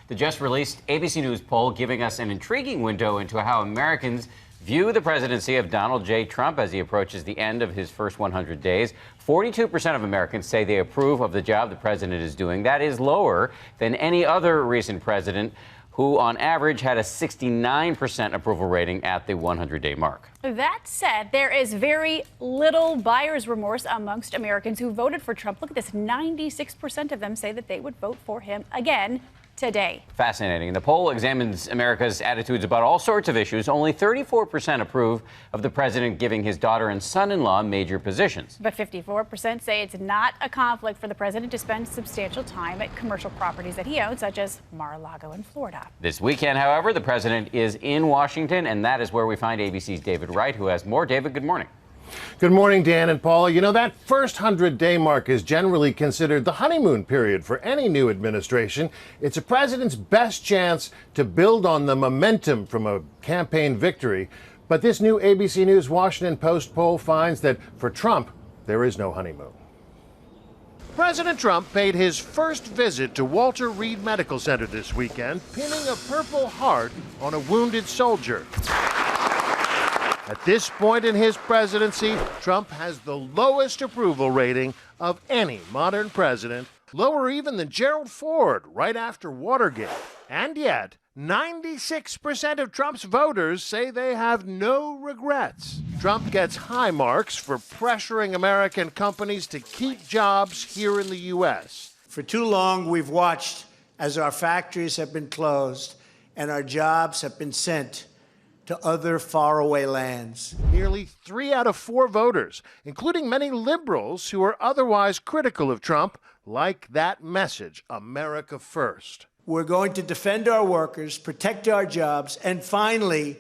The just-released ABC News poll giving us an intriguing window into how Americans view the presidency of Donald J. Trump as he approaches the end of his first 100 days. 42% of Americans say they approve of the job the president is doing. That is lower than any other recent president, who on average had a 69% approval rating at the 100-day mark. That said, there is very little buyer's remorse amongst Americans who voted for Trump. Look at this, 96% of them say that they would vote for him again today. Fascinating. The poll examines America's attitudes about all sorts of issues. Only 34% approve of the president giving his daughter and son-in-law major positions. But 54% say it's not a conflict for the president to spend substantial time at commercial properties that he owns, such as Mar-a-Lago in Florida. This weekend, however, the president is in Washington, and that is where we find ABC's David Wright, who has more. David, good morning. Good morning, Dan and Paula. You know, that first 100-day mark is generally considered the honeymoon period for any new administration. It's a president's best chance to build on the momentum from a campaign victory. But this new ABC News Washington Post poll finds that for Trump, there is no honeymoon. President Trump paid his first visit to Walter Reed Medical Center this weekend, pinning a Purple Heart on a wounded soldier. At this point in his presidency, Trump has the lowest approval rating of any modern president, lower even than Gerald Ford right after Watergate. And yet, 96% of Trump's voters say they have no regrets. Trump gets high marks for pressuring American companies to keep jobs here in the U.S. For too long, we've watched as our factories have been closed and our jobs have been sent to other faraway lands. Nearly 3 out of 4 voters, including many liberals who are otherwise critical of Trump, like that message, America First. We're going to defend our workers, protect our jobs, and finally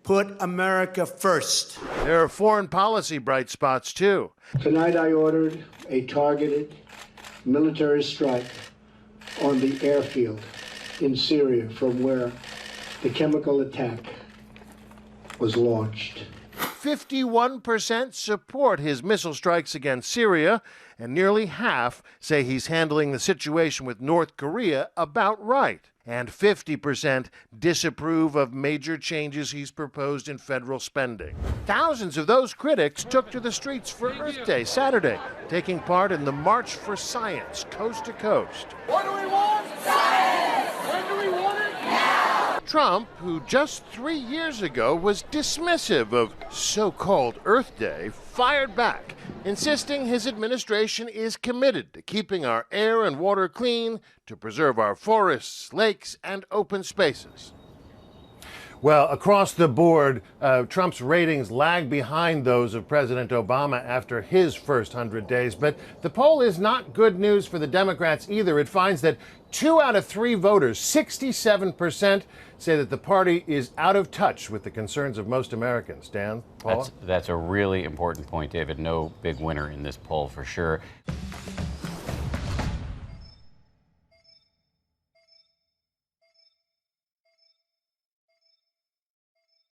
put America first. There are foreign policy bright spots, too. Tonight I ordered a targeted military strike on the airfield in Syria from where the chemical attack was launched. 51% support his missile strikes against Syria, and nearly half say he's handling the situation with North Korea about right. And 50% disapprove of major changes he's proposed in federal spending. Thousands of those critics took to the streets for Earth Day Saturday, taking part in the March for Science, coast to coast. What do we want? Science! When do we want it? Now! Trump, who just 3 years ago was dismissive of so-called Earth Day, fired back, insisting his administration is committed to keeping our air and water clean, to preserve our forests, lakes, and open spaces. Well, across the board, Trump's ratings lag behind those of President Obama after his first 100 days. But the poll is not good news for the Democrats either. It finds that 2 out of 3 voters, 67%, say that the party is out of touch with the concerns of most Americans. Dan, Paula? That's a really important point, David. No big winner in this poll for sure.